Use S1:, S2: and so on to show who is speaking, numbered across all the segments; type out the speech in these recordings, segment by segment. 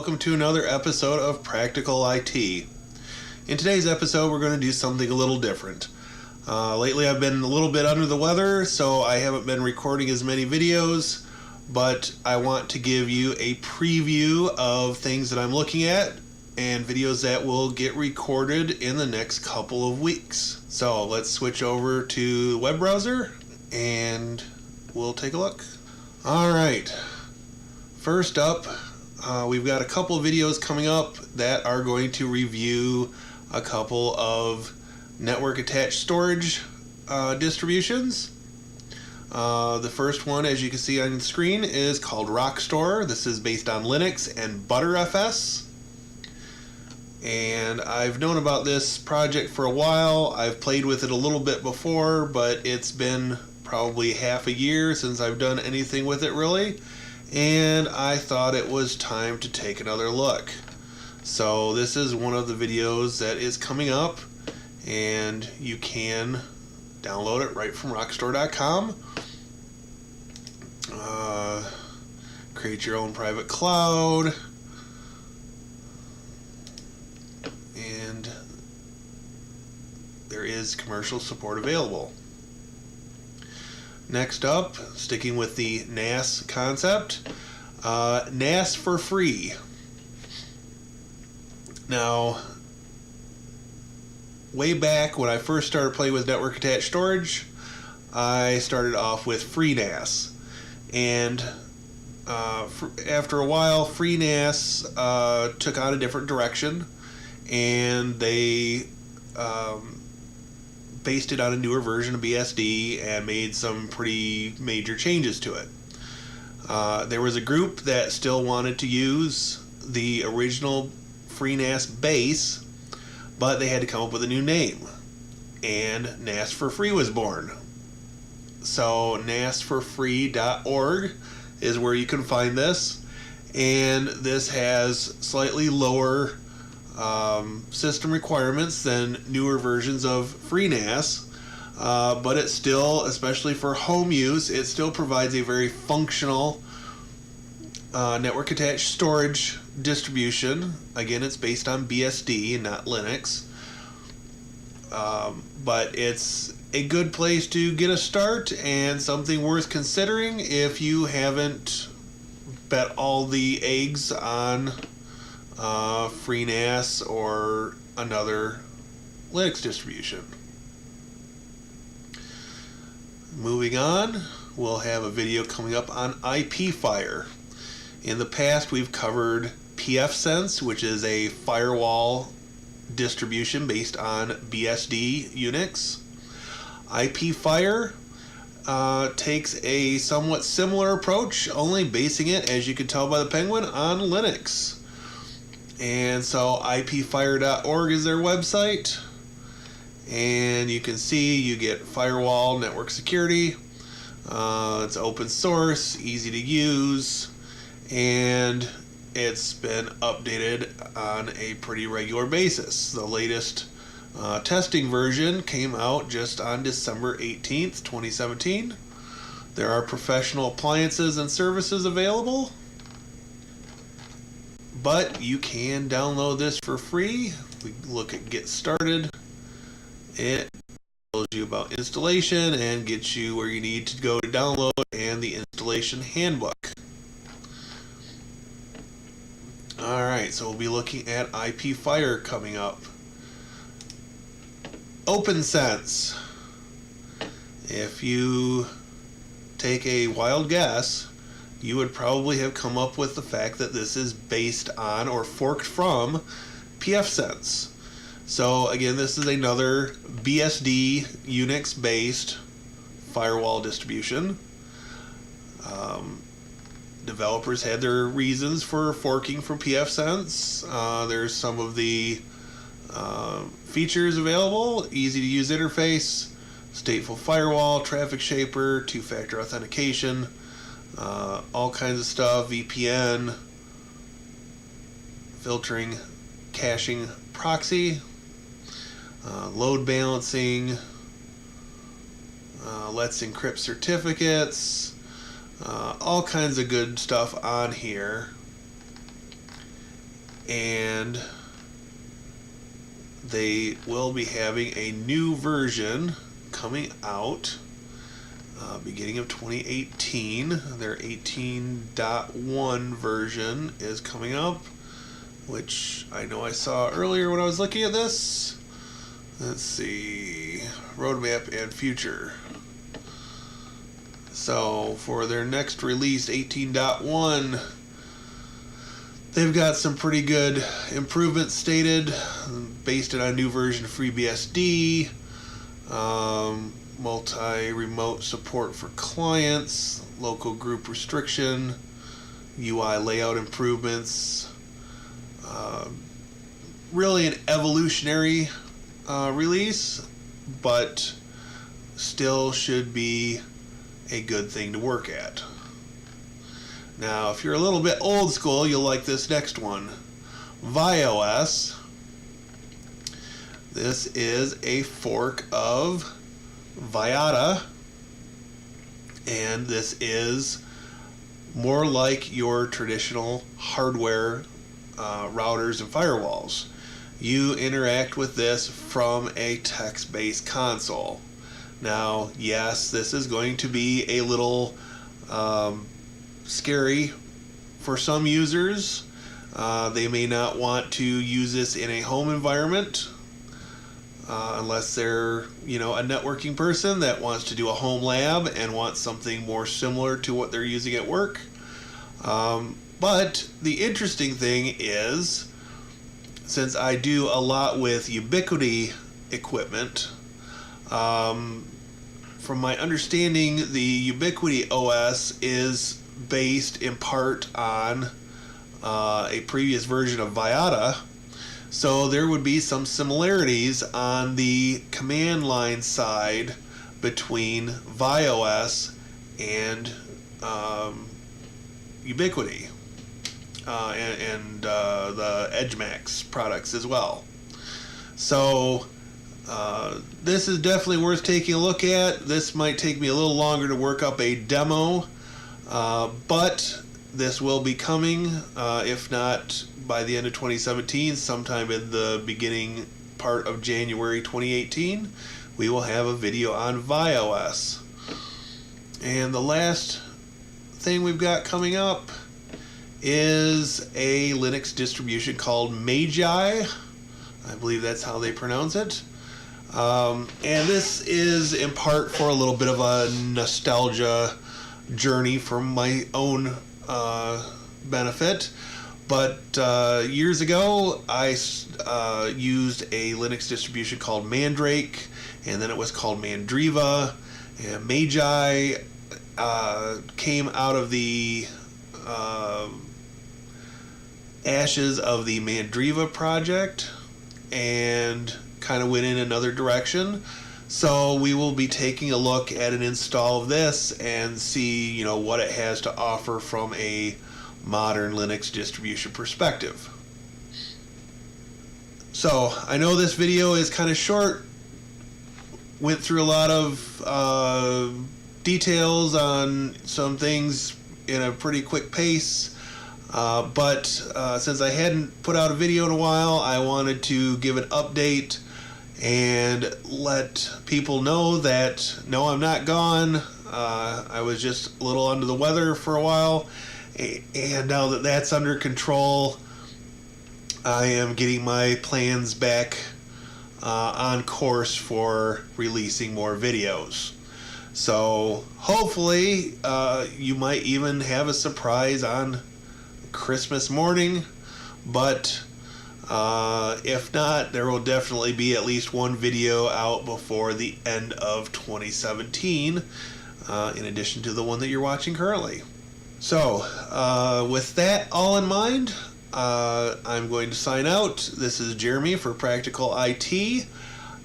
S1: welcome to another episode of Practical IT. In today's episode, we're going to do something a little different. Lately, I've been a little bit under the weather, so I haven't been recording as many videos, but I want to give you a preview of things that I'm looking at and videos that will get recorded in the next couple of weeks. So let's switch over to the web browser and we'll take a look. All right. First up, we've got a couple of videos coming up that are going to review a couple of network attached storage distributions. The first one, as you can see on the screen, is called Rockstore. This is based on Linux and Btrfs. And I've known about this project for a while. I've played with it a little bit before, but it's been probably half a year since I've done anything with it really. And I thought it was time to take another look. So this is one of the videos that is coming up, and you can download it right from rockstore.com. Create your own private cloud, and there is commercial support available. Next up, sticking with the NAS concept, NAS for free. Now, way back when I first started playing with network attached storage, I started off with FreeNAS. And after a while, FreeNAS took on a different direction, and they based it on a newer version of BSD and made some pretty major changes to it. There was a group that still wanted to use the original FreeNAS base, but they had to come up with a new name, and NAS for Free was born. So nasforfree.org is where you can find this, and this has slightly lower system requirements than newer versions of FreeNAS, but it still, especially for home use, it still provides a very functional network attached storage distribution. Again, it's based on BSD and not Linux, but it's a good place to get a start and something worth considering if you haven't bet all the eggs on FreeNAS or another Linux distribution. Moving on, we'll have a video coming up on IPFire. In the past, we've covered pfSense, which is a firewall distribution based on BSD Unix. IPFire takes a somewhat similar approach, only basing it, as you can tell by the penguin, on Linux. And so ipfire.org is their website, and you can see you get firewall, network security. It's open source, easy to use, and it's been updated on a pretty regular basis. The latest testing version came out just on December 18th, 2017. There are professional appliances and services available, but you can download this for free. We look at Get Started. It tells you about installation and gets you where you need to go to download and the installation handbook. Alright, so we'll be looking at IPFire coming up. OpenSense. If you take a wild guess, you would probably have come up with the fact that this is based on or forked from pfSense. So again, this is another BSD Unix based firewall distribution. Developers had their reasons for forking from pfSense. There's some of the features available: easy to use interface, stateful firewall, traffic shaper, two-factor authentication, all kinds of stuff, VPN, filtering, caching, proxy, load balancing, lets encrypt certificates, all kinds of good stuff on here. and they will be having a new version coming out beginning of 2018. Their 18.1 version is coming up, which I know I saw earlier when I was looking at this. Let's see, roadmap and future. So for their next release, 18.1, they've got some pretty good improvements stated, based on a new version of FreeBSD, multi-remote support for clients, local group restriction, UI layout improvements. Really an evolutionary release, but still should be a good thing to work at. Now, if you're a little bit old school, you'll like this next one. ViOS. This is a fork of Viata, and this is more like your traditional hardware routers and firewalls. You interact with this from a text-based console. Now, yes, this is going to be a little scary for some users. They may not want to use this in a home environment unless they're, a networking person that wants to do a home lab and wants something more similar to what they're using at work. But the interesting thing is, since I do a lot with Ubiquiti equipment, from my understanding, the Ubiquiti OS is based in part on a previous version of Viata, so there would be some similarities on the command line side between ViOS and Ubiquiti and the EdgeMax products as well. So this is definitely worth taking a look at. This might take me a little longer to work up a demo, but this will be coming, if not by the end of 2017, sometime in the beginning part of January 2018, we will have a video on ViOS. And the last thing we've got coming up is a Linux distribution called Magi. I believe that's how they pronounce it. And this is in part for a little bit of a nostalgia journey from my own benefit. But years ago, I used a Linux distribution called Mandrake, and then it was called Mandriva. And Magi came out of the ashes of the Mandriva project and kind of went in another direction. So we will be taking a look at an install of this and see, what it has to offer from a modern Linux distribution perspective. So I know this video is kind of short, went through a lot of details on some things in a pretty quick pace, but since I hadn't put out a video in a while, I wanted to give an update and let people know that no, I'm not gone. I was just a little under the weather for a while, and now that that's under control, I am getting my plans back on course for releasing more videos. So hopefully you might even have a surprise on Christmas morning, but if not, there will definitely be at least one video out before the end of 2017, in addition to the one that you're watching currently. So with that all in mind, I'm going to sign out. This is Jeremy for Practical IT.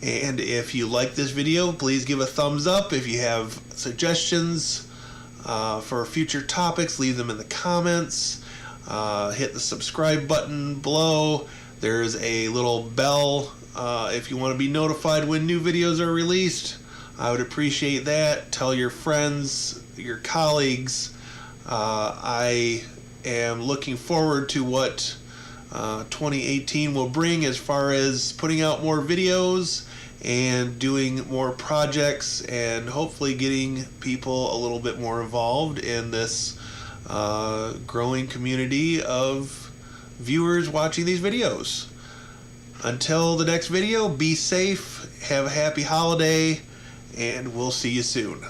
S1: And if you like this video, please give a thumbs up. If you have suggestions for future topics, leave them in the comments. Hit the subscribe button below. There's a little bell if you want to be notified when new videos are released. I would appreciate that. Tell your friends, your colleagues. I am looking forward to what 2018 will bring as far as putting out more videos and doing more projects, and hopefully getting people a little bit more involved in this growing community of viewers watching these videos. Until the next video, be safe, have a happy holiday, and we'll see you soon.